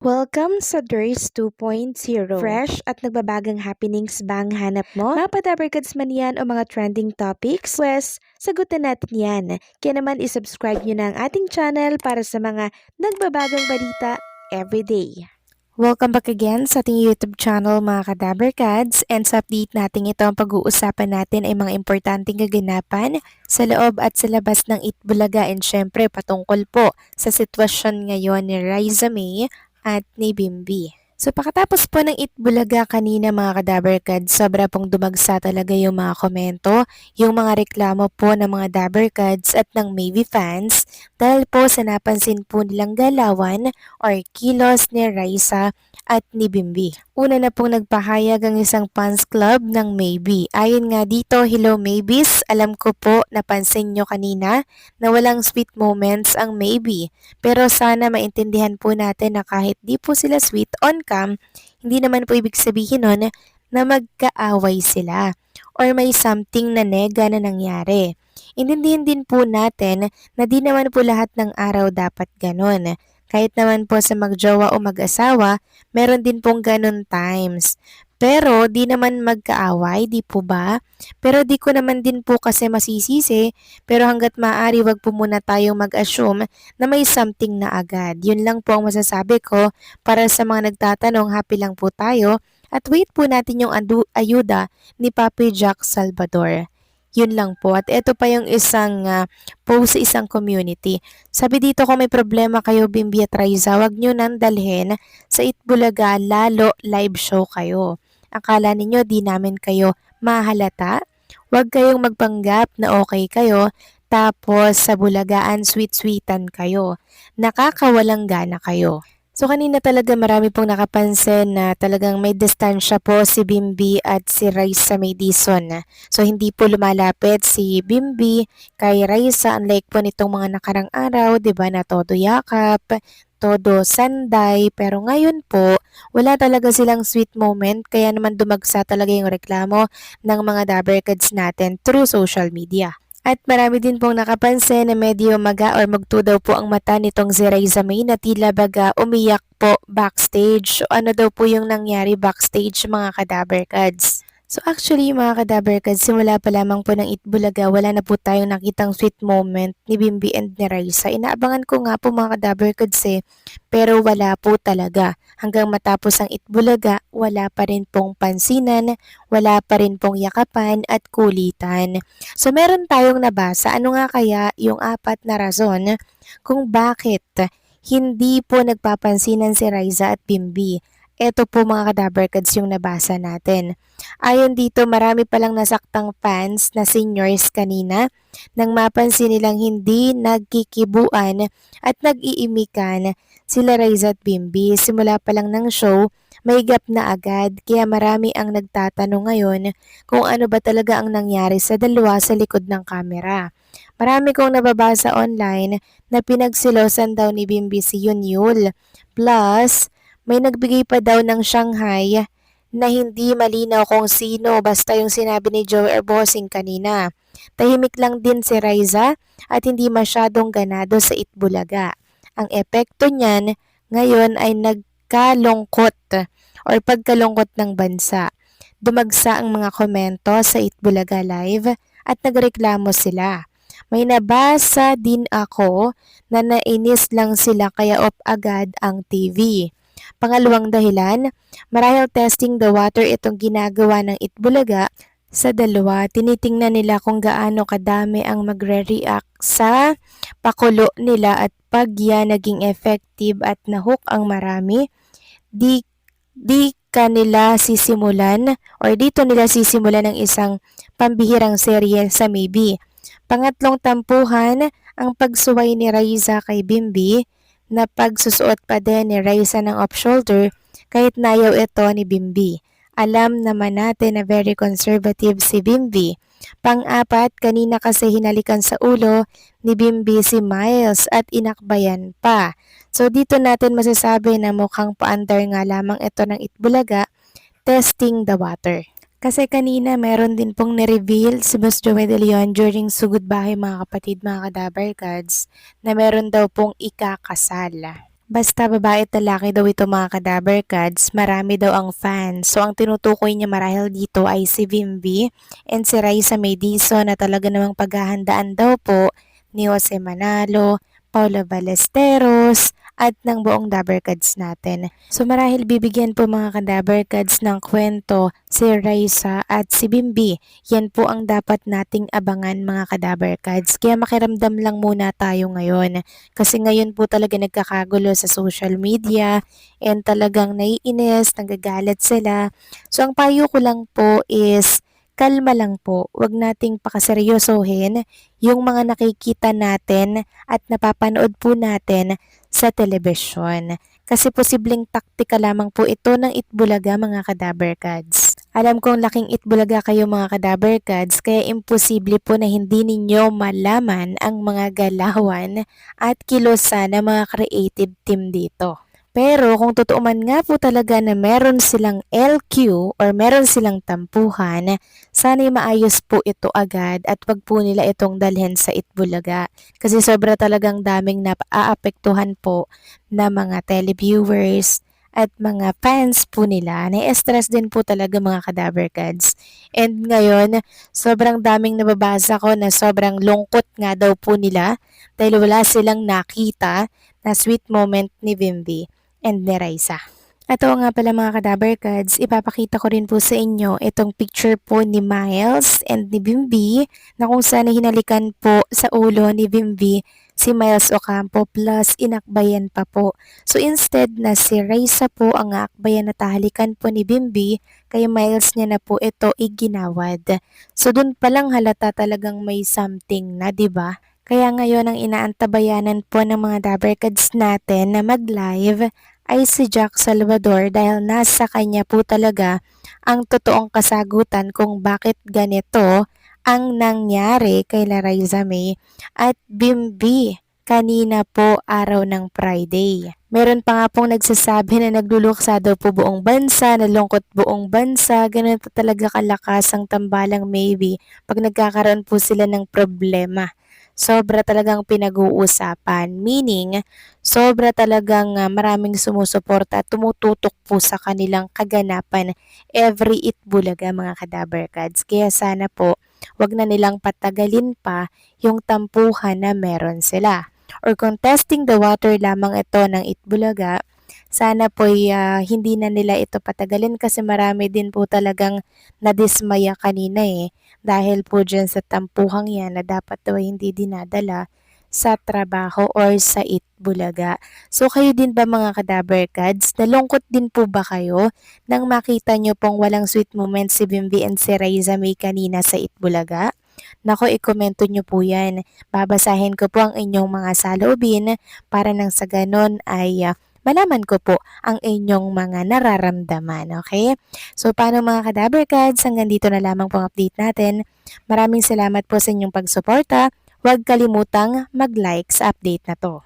Welcome sa Durs 2.0. Fresh at nagbabagang happenings bang hanap mo? Mga padabarkads man yan o mga trending topics? Pwes, sagutin natin yan. Kaya naman isubscribe nyo na ang ating channel para sa mga nagbabagang balita everyday. Welcome back again sa ating YouTube channel mga kadabarkads, and sa update natin ito ang pag-uusapan natin ay mga importanteng kaganapan sa loob at sa labas ng Itbulaga, and syempre patungkol po sa sitwasyon ngayon ni Riza May at ni Bimby. So pagkatapos po ng Itbulaga kanina mga kadabarkads, sobra pong dumagsa talaga yung mga komento, yung mga reklamo po ng mga dabarkads at ng Maybe fans dahil po sa napansin po nilang galawan or kilos ni Raisa at ni Bimby. Una na pong nagpahayag ang isang fans club ng Maybe. Ayon nga dito, hello Maybes, alam ko po napansin nyo kanina na walang sweet moments ang Maybe. Pero sana maintindihan po natin na kahit di po sila sweet on cam, hindi naman po ibig sabihin nun na magkaaway sila or may something na nega na nangyari. Intindihin din po natin na di naman po lahat ng araw dapat ganon. Kahit naman po sa magjowa o mag-asawa, meron din pong ganon times. Pero di naman magkaaway, di po ba? Pero di ko naman din po kasi masisisi, pero hanggat maaari wag po muna tayong mag-assume na may something na agad. Yun lang po ang masasabi ko para sa mga nagtatanong, happy lang po tayo at wait po natin yung ayuda ni Papi Jack Salvador. Yun lang po. At ito pa yung isang post sa isang community. Sabi dito, kung may problema kayo Bimby at Raisa, wag nyo nang dalhin sa Itbulaga, lalo live show kayo. Akala ninyo di namin kayo mahalata? Wag kayong magpanggap na okay kayo, tapos sa Bulagaan sweet-sweetan kayo. Nakakawalang gana kayo. So kanina talaga marami pong nakapansin na talagang may distansya po si Bimby at si Raisa Maydison. So hindi po lumalapit si Bimby kay Raisa, unlike po nitong mga nakarang araw, 'di ba, na todo yakap, todo sanday, pero ngayon po wala talaga silang sweet moment, kaya naman dumagsa talaga yung reklamo ng mga dabarkads natin through social media. At marami din pong nakapansin na medyo maga or magto daw po ang mata nitong si Raisa May na tila baga umiyak po backstage. So ano daw po yung nangyari backstage mga kadabarkads? So actually mga kadabarkads, simula pa lamang po ng Itbulaga, wala na po tayong nakitang sweet moment ni Bimby and ni Raisa. Inaabangan ko nga po mga kadabarkads pero wala po talaga. Hanggang matapos ang Itbulaga, wala pa rin pong pansinan, wala pa rin pong yakapan at kulitan. So meron tayong nabasa, ano nga kaya yung 4 na rason kung bakit hindi po nagpapansinan si Raisa at Bimby. Ito po mga kadabarkads yung nabasa natin. Ayon dito, marami palang nasaktang fans na seniors kanina nang mapansin nilang hindi nagkikibuan at nag-iimikan sila Raisa at Bimby. Simula pa lang ng show, may gap na agad, kaya marami ang nagtatanong ngayon kung ano ba talaga ang nangyari sa dalawa sa likod ng kamera. Marami kong nababasa online na pinagsilosan daw ni Bimby si Yunyul. Plus, may nagbigay pa daw ng Shanghai na hindi malinaw kung sino, basta yung sinabi ni Joey Erbosing kanina. Tahimik lang din si Raisa at hindi masyadong ganado sa Itbulaga. Ang epekto niyan ngayon ay nagkalungkot or pagkalungkot ng bansa. Dumagsa ang mga komento sa Itbulaga Live at nagreklamo sila. May nabasa din ako na nainis lang sila kaya off agad ang TV. Pangalawang dahilan, marahil testing the water itong ginagawa ng Itbulaga. Sa dalawa, tinitingnan nila kung gaano kadami ang magre-react sa pakulo nila at pag yan naging effective at nahook ang marami, di kanila sisimulan or dito nila sisimulan ng isang pambihirang serye sa Maybe. Pangatlong tampuhan, ang pagsuway ni Raisa kay Bimby na pagsusuot pa din ni Raisa ng off-shoulder kahit nayaw ito ni Bimby. Alam naman natin na very conservative si Bimby. Pang-apat, kanina kasi hinalikan sa ulo ni Bimby si Miles at inakbayan pa. So dito natin masasabi na mukhang paandar nga lamang ito ng Itbulaga, testing the water. Kasi kanina meron din pong nireveal si Boss Joey De Leon during Sugod Bahay mga kapatid, mga kadabarkads, na meron daw pong ikakasal. Basta babae at lalaki daw ito mga kadaver cards, marami daw ang fans. So ang tinutukoy niya marahil dito ay si Bimby and si Raisa Madiso na talaga namang paghahandaan daw po ni Jose Manalo, Paula Ballesteros at ng buong Daber Cards natin. So marahil bibigyan po mga kadaver cards ng kwento si Raisa at si Bimby. Yan po ang dapat nating abangan mga kadaver cards. Kaya makiramdam lang muna tayo ngayon. Kasi ngayon po talaga nagkakagulo sa social media and talagang naiinis, nagagalit sila. So ang payo ko lang po is kalma lang po. Huwag nating pakaseryosohin yung mga nakikita natin at napapanood po natin sa telebisyon. Kasi posibleng taktika lamang po ito ng Itbulaga mga kadaver cards. Alam kong laking Itbulaga kayo mga kadaver cards kaya imposible po na hindi ninyo malaman ang mga galawan at kilosan ng mga creative team dito. Pero kung totoo man nga po talaga na meron silang LQ or meron silang tampuhan, sana'y maayos po ito agad at wag po nila itong dalhin sa Itbulaga. Kasi sobra talagang daming naaapektuhan po na mga televiewers at mga fans po nila. Na-stress din po talaga mga kadaver cards. And ngayon, sobrang daming nababasa ko na sobrang lungkot nga daw po nila dahil wala silang nakita na sweet moment ni Bimby and ni Raisa. At oo nga pala mga kadaver cards, ipapakita ko rin po sa inyo itong picture po ni Miles and ni Bimby na kung saan hinalikan po sa ulo ni Bimby si Miles Ocampo plus inakbayan pa po. So instead na si Raisa po ang akbayan at halikan po ni Bimby, kay Miles niya na po ito iginawad. So dun palang halata talagang may something na, 'di ba? Kaya ngayon ang inaantabayanan po ng mga Daber Cards natin na mag-live ay si Jack Salvador dahil nasa kanya po talaga ang totoong kasagutan kung bakit ganito ang nangyari kay Raisa May at Bimby kanina po araw ng Friday. Meron pa nga pong nagsasabi na nagluluksa daw po buong bansa, nalungkot buong bansa, ganun po talaga kalakas ang tambalang maybe pag nagkakaroon po sila ng problema. Sobra talagang pinag-uusapan, meaning sobra talagang maraming sumusuporta at tumututok po sa kanilang kaganapan every Itbulaga mga kadaver cards. Kaya sana po wag na nilang patagalin pa yung tampuhan na meron sila. Or kung testing the water lamang ito ng Itbulaga, sana po hindi na nila ito patagalin kasi marami din po talagang nadismaya kanina dahil po dyan sa tampuhang yan na dapat daw hindi dinadala sa trabaho or sa Itbulaga. So kayo din ba mga kadaver cards? Nalungkot din po ba kayo nang makita nyo pong walang sweet moment si Bimby and si Raisa May kanina sa Itbulaga? Nako, ikomento nyo po yan. Babasahin ko po ang inyong mga saloobin para nang sa ganon ay malaman ko po ang inyong mga nararamdaman, okay? So paano mga kadaver cards, hanggang dito na lamang pong update natin. Maraming salamat po sa inyong pagsuporta. Huwag kalimutang mag-like sa update na to.